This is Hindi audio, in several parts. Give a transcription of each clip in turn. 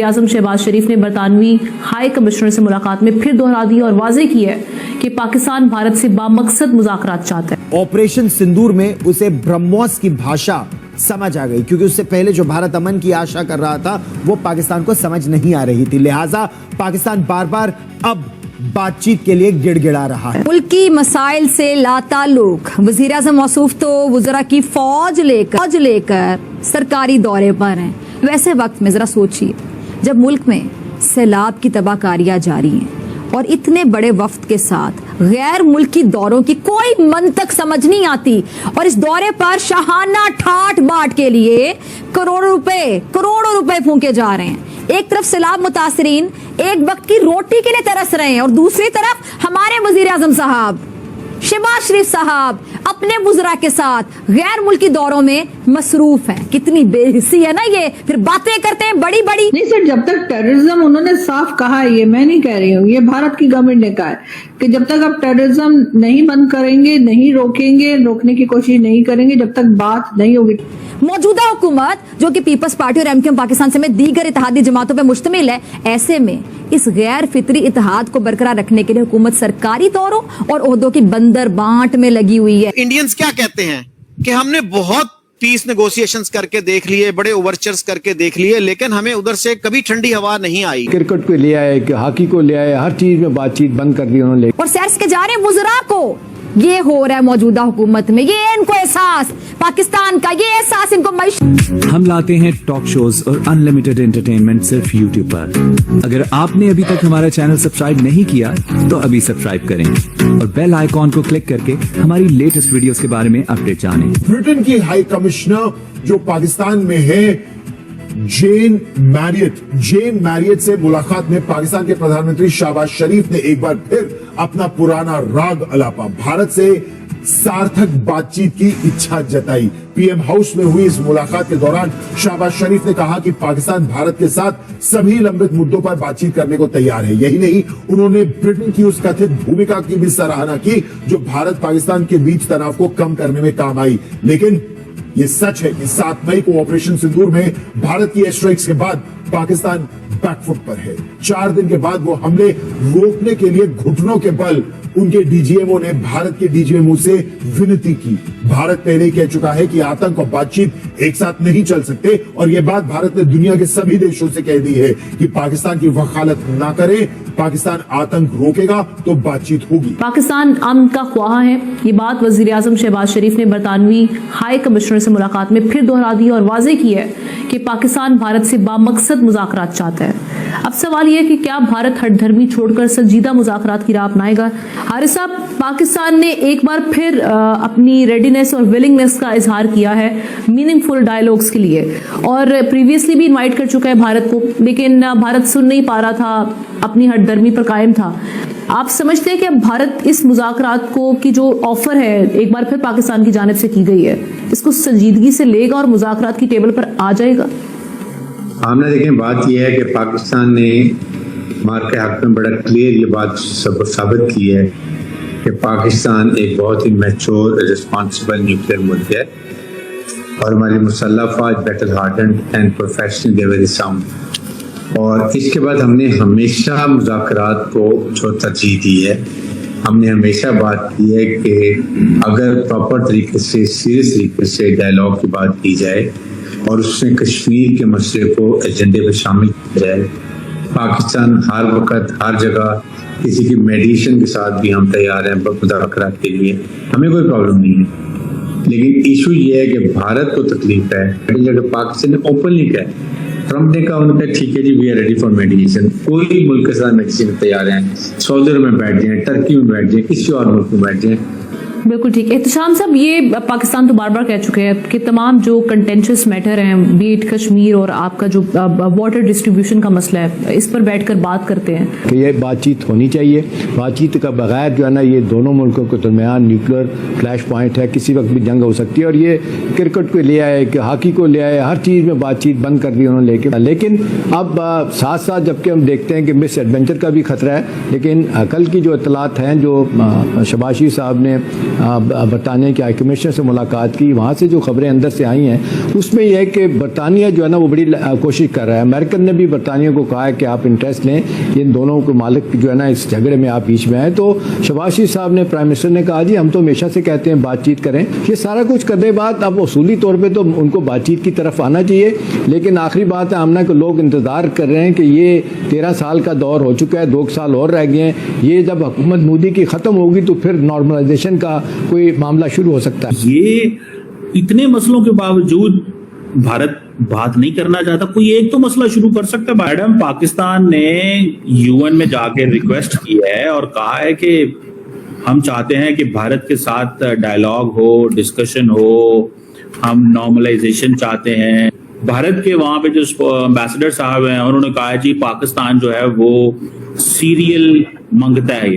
वज़ीर-ए-आज़म शहबाज शरीफ ने बरतानवी हाई कमिश्नर से मुलाकात में फिर दोहरा दी और वाज़ेह की है कि पाकिस्तान भारत से बामकसद मुज़ाकरात चाहता है। ऑपरेशन सिंदूर में उसे ब्रह्मोस की भाषा समझ आ गई, क्योंकि उससे पहले जो भारत अमन की आशा कर रहा था वो पाकिस्तान को समझ नहीं आ रही थी। लिहाजा पाकिस्तान बार बार अब बातचीत के लिए गिड़गिड़ा रहा है। मुल्की मसाइल से लाताल्लुक वज़ीर-ए-आज़म मौसूफ तो वज़रा की फौज लेकर सरकारी दौरे पर हैं। वैसे वक्त में जरा सोचिए, जब मुल्क में सैलाब की तबाहकारियां जारी हैं और इतने बड़े वफ्द के साथ गैर मुल्की दौरों की कोई मंतक समझ नहीं आती, और इस दौरे पर शाहाना ठाट बाट के लिए करोड़ों रुपए फूंके जा रहे हैं। एक तरफ सैलाब मुतासरीन एक वक्त की रोटी के लिए तरस रहे हैं और दूसरी तरफ हमारे वज़ीर-ए-आज़म साहब शहबाज शरीफ साहब अपने वुज़रा के साथ गैर मुल्की दौरों में मसरूफ हैं। कितनी बेहिस्सी है ना ये, फिर बातें करते हैं बड़ी बड़ी। नहीं सर, जब तक टेररिज्म उन्होंने साफ कहा है, ये मैं नहीं कह रही हूँ, ये भारत की गवर्नमेंट ने कहा है कि जब तक आप टेररिज्म नहीं बंद करेंगे, नहीं रोकेंगे, रोकने की कोशिश नहीं करेंगे, जब तक बात नहीं होगी। मौजूदा हुकूमत जो कि पीपल्स पार्टी और एमक्यूएम पाकिस्तान समेत दीगर इत्तेहादी जमातों पर मुश्तमिल है, ऐसे में इस गैर फितरी इत्तेहाद को बरकरार रखने के लिए हुकूमत सरकारी दौरों और ओहदों की बंदर बांट में लगी हुई है। इंडियंस क्या कहते हैं कि हमने बहुत पीस नेगोशिएशंस करके देख लिए, बड़े ओवरचर्स करके देख लिए, लेकिन हमें उधर से कभी ठंडी हवा नहीं आई। क्रिकेट को ले आए, हॉकी को ले आए, हर चीज में बातचीत बंद कर दी उन्होंने। और सैर्स के जा रहे वुज़रा को ये हो रहा है मौजूदा हुकूमत में, ये इनको एहसास पाकिस्तान का, ये एहसास इनको हम लाते हैं टॉक शोज और अनलिमिटेड एंटरटेनमेंट सिर्फ यूट्यूब पर। अगर आपने अभी तक हमारा चैनल सब्सक्राइब नहीं किया तो अभी सब्सक्राइब करें और बेल आइकॉन को क्लिक करके हमारी लेटेस्ट वीडियोस के बारे में अपडेट जानें। ब्रिटेन की हाई कमिश्नर जो पाकिस्तान में है जेन मैरियट से मुलाकात में पाकिस्तान के प्रधानमंत्री शहबाज शरीफ ने एक बार फिर अपना पुराना राग अलापा, भारत से सार्थक बातचीत की इच्छा जताई। पीएम हाउस में हुई इस मुलाकात के दौरान शहबाज शरीफ ने कहा कि पाकिस्तान भारत के साथ सभी लंबित मुद्दों पर बातचीत करने को तैयार है। यही नहीं, उन्होंने ब्रिटेन की उस कथित भूमिका की भी सराहना की जो भारत पाकिस्तान के बीच तनाव को कम करने में काम आई। लेकिन ये सच है कि 7 मई को ऑपरेशन सिंदूर में भारत की एयर स्ट्राइक्स के बाद पाकिस्तान बैकफुट पर है। 4 दिन के बाद वो हमले रोकने के लिए घुटनों के बल उनके डीजीएमओ ने भारत के डीजीएमओ से विनती की। भारत पहले ही कह चुका है कि आतंक और बातचीत एक साथ नहीं चल सकते, और ये बात भारत ने दुनिया के सभी देशों से कह दी है कि पाकिस्तान की वकालत ना करे, पाकिस्तान आतंक रोकेगा तो बातचीत होगी। पाकिस्तान अमन का ख्वाह है, ये बात वज़ीर-ए-आज़म शहबाज शरीफ ने बरतानवी हाई कमिश्नर से मुलाकात में फिर दोहरा दी और वाज़ेह की है कि पाकिस्तान भारत से बामकसद मुज़ाकरात चाहता है। अब सवाल यह है कि क्या भारत हठधर्मी छोड़कर संजीदा मुज़ाकरात की राह अपनाएगा? हारिस साहब, पाकिस्तान ने एक बार फिर अपनी रेडीनेस और विलिंगनेस का इजहार किया है मीनिंगफुल डायलॉग्स के लिए, और प्रीवियसली भी इनवाइट कर चुका है भारत को, लेकिन भारत सुन नहीं पा रहा था, अपनी हठधर्मी पर कायम था। आप समझते हैं कि अब भारत इस मुज़ाकरात को की जो ऑफर है एक बार फिर पाकिस्तान की जानिब से की गई है, इसको संजीदगी से लेगा और मुज़ाकरात की टेबल पर आ जाएगा? हमने देखें, बात यह है कि पाकिस्तान ने मार्क के हक में बड़ा क्लियर ये बात साबित की है कि पाकिस्तान एक बहुत ही मैच्योर रिस्पॉन्सिबल न्यूक्लियर मुल्क है और हमारी मुसल्लह फौज battle hardened and professional very sound. और इसके बाद हमने हमेशा मुज़ाकरात को जो तरजीह दी है, हमने हमेशा बात की है कि अगर प्रॉपर तरीके से सीरियस तरीके से डायलॉग की बात की जाए और उसमें कश्मीर के मसले को एजेंडे पर शामिल किया जाए, पाकिस्तान हर वक्त हर जगह किसी की मेडिएशन के साथ भी हम तैयार हैं मुज़ाकरात के लिए, हमें कोई प्रॉब्लम नहीं है। लेकिन इशू ये है कि भारत को तकलीफ है, जगह पाकिस्तान ने ओपनली कहा, ट्रम्प ने कहा उन्होंने ठीक है जी we are ready for mediation, कोई मुल्क के साथ मेडिएशन में तैयार हैं, सऊदी में बैठ जाएं, टर्की में बैठ जाएं, किसी और मुल्क में बैठ जाएं। बिल्कुल ठीक है। एहतशाम साहब, ये पाकिस्तान तो बार बार कह चुके हैं कि तमाम जो कंटेंशियस मैटर हैं, बीट कश्मीर और आपका जो वाटर डिस्ट्रीब्यूशन का मसला है, इस पर बैठकर बात करते हैं कि ये बातचीत होनी चाहिए। बातचीत का बगैर जो है ना, ये दोनों मुल्कों के दरमियान न्यूक्लियर फ्लैश पॉइंट है, किसी वक्त भी जंग हो सकती है। और ये क्रिकेट को ले आए, हॉकी को ले आए, हर चीज़ में बातचीत बंद कर दी उन्होंने लेकिन अब साथ साथ जबकि हम देखते हैं कि मिस एडवेंचर का भी खतरा है, लेकिन कल की जो इतलात हैं जो शहबाज शरीफ साहब ने बरतानिया के हाई कमिश्नर से मुलाकात की, वहाँ से जो खबरें अंदर से आई हैं उसमें यह है कि बरतानिया जो है ना वो बड़ी कोशिश कर रहा है। अमेरिकन ने भी बरतानिया को कहा है कि आप इंटरेस्ट लें, इन दोनों के मालिक जो है ना इस झगड़े में आप बीच में आए। तो शहबाज शरीफ साहब ने, प्राइम मिनिस्टर ने कहा जी हम तो हमेशा से कहते हैं बातचीत करें। ये सारा कुछ करने बाद अब उसूली तौर पर तो उनको बातचीत की तरफ आना चाहिए, लेकिन आखिरी बात है आमना के लोग इंतजार कर रहे हैं कि ये 13 साल का दौर हो चुका है, 2 साल और रह गए हैं। ये जब हुकूमत मोदी की खत्म होगी तो फिर नॉर्मलाइजेशन का कोई मामला शुरू हो सकता है। ये इतने मसलों के बावजूद भारत बात नहीं करना चाहता। कोई एक तो मसला शुरू कर सकता है। मैडम, पाकिस्तान ने यूएन में जाके रिक्वेस्ट की है और कहा है कि हम चाहते हैं कि भारत के साथ डायलॉग हो, डिस्कशन हो, हम नॉर्मलाइजेशन चाहते हैं। भारत के वहां पे जो एम्बेसडर साहब हैं उन्होंने कहा है जी पाकिस्तान जो है वो सीरियल मांगता है,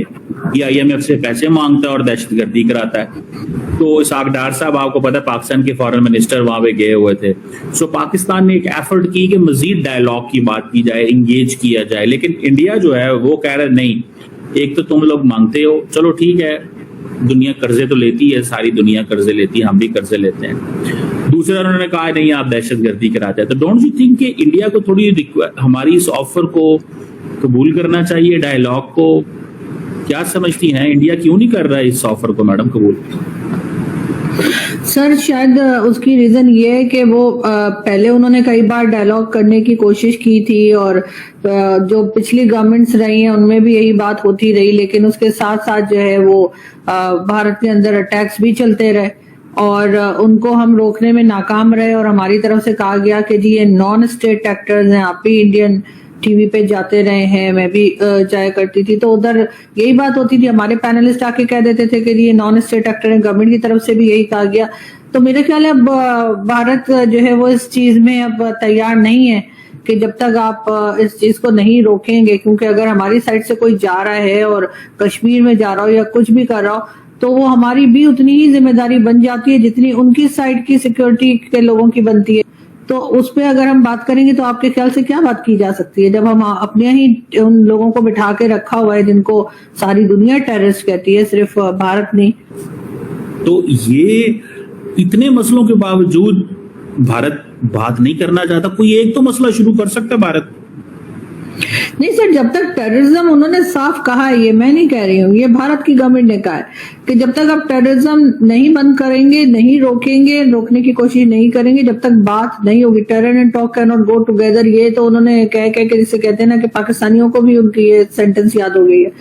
ये IMF से पैसे मांगता है और दहशतगर्दी कराता है। तो इसाक डार साहब आपको पता है पाकिस्तान के फॉरेन मिनिस्टर वहां पे गए हुए थे। सो पाकिस्तान ने एक एफर्ट की कि मजीद डायलॉग की बात की जाए, इंगेज किया जाए, लेकिन इंडिया जो है वो कह रहा है नहीं, एक तो तुम लोग मांगते हो, चलो ठीक है, दुनिया कर्जे तो लेती है, सारी दुनिया कर्जे लेती है, हम भी कर्जे लेते हैं। दूसरा उन्होंने कहा नहीं आप दहशतगर्दी कराते हैं। तो डोंट यू थिंक कि इंडिया को थोड़ी हमारी इस ऑफर को कबूल करना चाहिए, डायलॉग को? क्या समझती हैं, इंडिया क्यों नहीं कर रहा है इस ऑफर को मैडम कबूल? सर शायद उसकी रीजन ये है कि वो पहले उन्होंने कई बार डायलॉग करने की कोशिश की थी और जो पिछली गवर्नमेंट्स रही हैं उनमें भी यही बात होती रही, लेकिन उसके साथ साथ जो है वो भारत के अंदर अटैक्स भी चलते रहे और उनको हम रोकने में नाकाम रहे। और हमारी तरफ से कहा गया कि जी ये नॉन स्टेट एक्टर्स हैं, आप भी इंडियन टीवी पे जाते रहे हैं, मैं भी जाया करती थी, तो उधर यही बात होती थी। हमारे पैनलिस्ट आके कह देते थे कि ये नॉन स्टेट एक्टर है, गवर्नमेंट की तरफ से भी यही कहा गया। तो मेरे ख्याल है अब भारत जो है वो इस चीज में अब तैयार नहीं है कि जब तक आप इस चीज को नहीं रोकेंगे, क्योंकि अगर हमारी साइड से कोई जा रहा है और कश्मीर में जा रहा हो या कुछ भी कर रहा हो तो वो हमारी भी उतनी ही जिम्मेदारी बन जाती है जितनी उनकी साइड की सिक्योरिटी के लोगों की बनती है। तो उस पे अगर हम बात करेंगे तो आपके ख्याल से क्या बात की जा सकती है, जब हम अपने ही उन लोगों को बिठा के रखा हुआ है जिनको सारी दुनिया टेररिस्ट कहती है, सिर्फ भारत नहीं। तो ये इतने मसलों के बावजूद भारत बात नहीं करना चाहता। कोई एक तो मसला शुरू कर सकता है भारत। नहीं सर, जब तक टेररिज्म, उन्होंने साफ कहा है, ये मैं नहीं कह रही हूँ, ये भारत की गवर्नमेंट ने कहा है कि जब तक आप टेररिज्म नहीं बंद करेंगे, नहीं रोकेंगे, रोकने की कोशिश नहीं करेंगे, जब तक बात नहीं होगी, terror and talk can not go together, ये तो उन्होंने कह के जिसे कहते हैं ना कि पाकिस्तानियों को भी उनकी ये सेंटेंस याद हो गई है।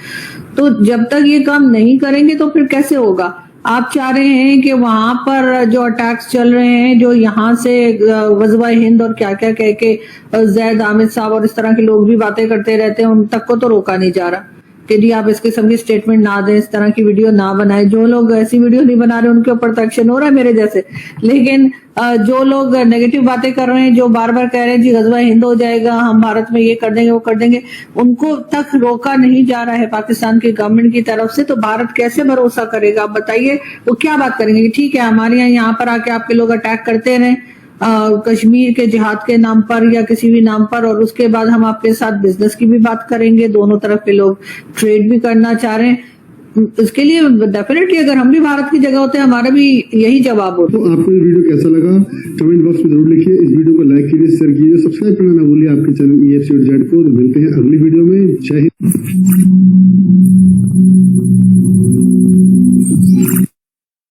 तो जब तक ये काम नहीं करेंगे तो फिर कैसे होगा? आप चाह रहे हैं कि वहां पर जो अटैक्स चल रहे हैं, जो यहाँ से गज़वा हिंद और क्या क्या कह के जैद आमिर साहब और इस तरह के लोग भी बातें करते रहते हैं, उन तक को तो रोका नहीं जा रहा कि जी आप इसके सब की स्टेटमेंट ना दें, इस तरह की वीडियो ना बनाए। जो लोग ऐसी वीडियो नहीं बना रहे उनके ऊपर तो एक्शन हो रहा है मेरे जैसे, लेकिन जो लोग नेगेटिव बातें कर रहे हैं, जो बार बार कह रहे हैं जी गज़वा हिंद हो जाएगा, हम भारत में ये कर देंगे वो कर देंगे, उनको तक रोका नहीं जा रहा है पाकिस्तान की गवर्नमेंट की तरफ से। तो भारत कैसे भरोसा करेगा? आप बताइए, वो क्या बात करेंगे? ठीक है हमारे यहाँ पर आके आपके लोग अटैक करते रहे कश्मीर के जिहाद के नाम पर या किसी भी नाम पर, और उसके बाद हम आपके साथ बिजनेस की भी बात करेंगे, दोनों तरफ के लोग ट्रेड भी करना चाह रहे हैं। इसके लिए डेफिनेटली अगर हम भी भारत की जगह होते हैं हमारा भी यही जवाब होता। तो आपको ये वीडियो कैसा लगा कमेंट बॉक्स में जरूर लिखिए, इस वीडियो को लाइक कीजिए, शेयर कीजिए, सब्सक्राइब करना ना भूलिए आपके चैनल EFC और जेड को। मिलते हैं अगली वीडियो में। जय हिंद।